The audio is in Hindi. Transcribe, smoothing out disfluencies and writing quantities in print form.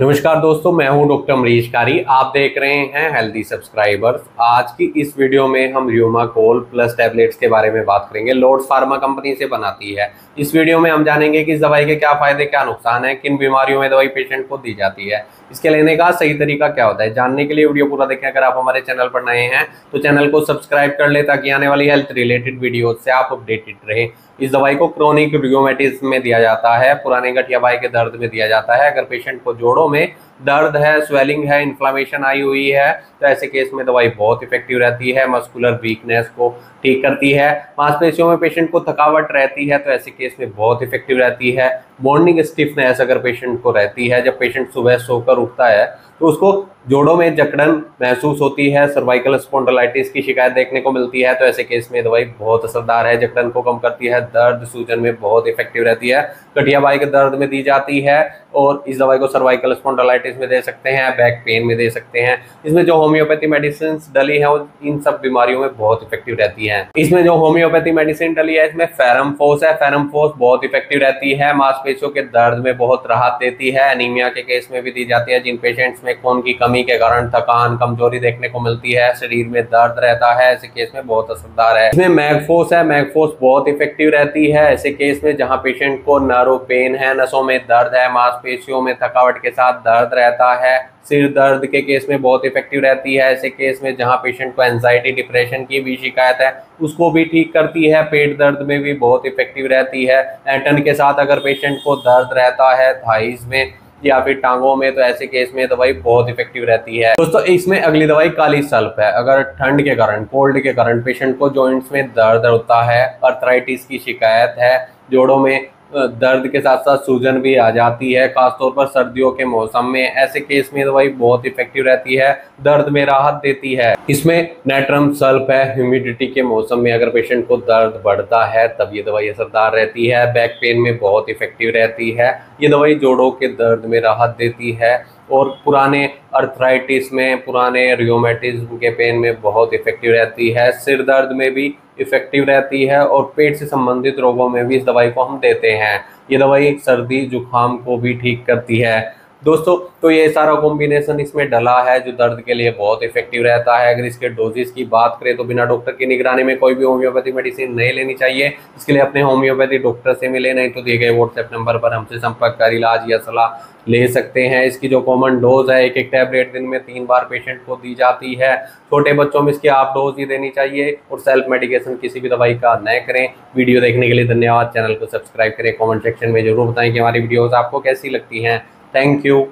नमस्कार दोस्तों, मैं हूं डॉक्टर अमरीश कारी। आप देख रहे हैं हेल्दी सब्सक्राइबर्स। आज की इस वीडियो में हम र्यूमाकोल प्लस टैबलेट्स के बारे में बात करेंगे। लॉर्ड्स फार्मा कंपनी से बनाती है। इस वीडियो में हम जानेंगे कि इस दवाई के क्या फायदे क्या नुकसान है, किन बीमारियों में दवाई पेशेंट को दी जाती है, इसके लेने का सही तरीका क्या होता है। जानने के लिए वीडियो पूरा देखें। अगर आप हमारे चैनल पर नए हैं तो चैनल को सब्सक्राइब कर ले ताकि आने वाली हेल्थ रिलेटेड वीडियो से आप अपडेटेड रहें। इस दवाई को क्रोनिक रियोमेटिज्म में दिया जाता है, पुराने गठिया बाई के दर्द में दिया जाता है। अगर पेशेंट को जोड़ों में दर्द है, स्वेलिंग है, इन्फ्लामेशन आई हुई है तो ऐसे केस में दवाई बहुत इफेक्टिव रहती है। मस्कुलर वीकनेस को ठीक करती है। मांसपेशियों में पेशेंट को थकावट रहती है तो ऐसे केस में बहुत इफेक्टिव रहती है। मॉर्निंग स्टिफनेस अगर पेशेंट को रहती है, जब पेशेंट सुबह सोकर उठता है तो उसको जोड़ों में जकड़न महसूस होती है, सर्वाइकल स्पॉन्डिलाइटिस की शिकायत देखने को मिलती है तो ऐसे केस में दवाई बहुत असरदार है। जकड़न को कम करती है, दर्द सूजन में बहुत इफेक्टिव रहती है। गठिया बाई के दर्द में दी जाती है और इस दवाई को सर्वाइकल स्पॉन्डिलाइटिस में दे सकते हैं, बैक पेन में दे सकते हैं। इसमें जो होम्योपैथी मेडिसिन डली है वो इन सब बीमारियों में बहुत इफेक्टिव रहती है। इसमें जो होम्योपैथी मेडिसिन डली है इसमें फेरम फोस है। फेरम फोस बहुत इफेक्टिव रहती है, मांसपेशियों के दर्द में बहुत राहत देती है। एनीमिया के केस में भी दी जाती है, जिन पेशेंट्स में खून की कमी के कारण थकान कमजोरी देखने को मिलती है, शरीर में दर्द रहता है, ऐसे केस में बहुत असरदार है। इसमें मैगफोस है। मैगफोस बहुत इफेक्टिव रहती है ऐसे केस में जहां पेशेंट को नर्व पेन है, नसों में दर्द है, मांसपेशियों में थकावट के साथ दर्द रहता है। सिर दर्द के केस में बहुत इफेक्टिव रहती है ऐसे केस में जहां पेशेंट को एंजाइटी डिप्रेशन की भी शिकायत है, उसको भी ठीक करती है। पेट दर्द में भी बहुत इफेक्टिव रहती है। एटन के साथ अगर पेशेंट को दर्द रहता है थाइस में या फिर टांगों में तो ऐसे केस में दवाई बहुत इफेक्टिव रहती है। दोस्तों इसमें अगली दवाई काली सल्फ है। अगर ठंड के कारण, कोल्ड के कारण पेशेंट को जॉइंट्स में दर्द होता है, अर्थराइटिस की शिकायत है, जोड़ों में दर्द के साथ साथ सूजन भी आ जाती है, खासतौर पर सर्दियों के मौसम में, ऐसे केस में दवाई बहुत इफेक्टिव रहती है, दर्द में राहत देती है। इसमें नेट्रम सल्फ है। ह्यूमिडिटी के मौसम में अगर पेशेंट को दर्द बढ़ता है तब ये दवाई असरदार रहती है। बैक पेन में बहुत इफेक्टिव रहती है। ये दवाई जोड़ों के दर्द में राहत देती है और पुराने अर्थराइटिस में, पुराने रियोमेटिज्म के पेन में बहुत इफेक्टिव रहती है। सिर दर्द में भी इफेक्टिव रहती है और पेट से संबंधित रोगों में भी इस दवाई को हम देते हैं। ये दवाई सर्दी जुकाम को भी ठीक करती है। दोस्तों तो ये सारा कॉम्बिनेशन इसमें डला है जो दर्द के लिए बहुत इफेक्टिव रहता है। अगर इसके डोजेस की बात करें तो बिना डॉक्टर की निगरानी में कोई भी होम्योपैथी मेडिसिन नहीं लेनी चाहिए। इसके लिए अपने होम्योपैथी डॉक्टर से मिले, नहीं तो दिए गए व्हाट्सएप नंबर पर हमसे संपर्क कर इलाज या सलाह ले सकते हैं। इसकी जो कॉमन डोज है, एक टैबलेट दिन में 3 बार पेशेंट को दी जाती है। छोटे बच्चों में इसकी हाफ डोज ही देनी चाहिए और सेल्फ मेडिकेशन किसी भी दवाई का न करें। वीडियो देखने के लिए धन्यवाद। चैनल को सब्सक्राइब करें, कमेंट सेक्शन में जरूर बताएं कि हमारी वीडियोस आपको कैसी लगती हैं। Thank you.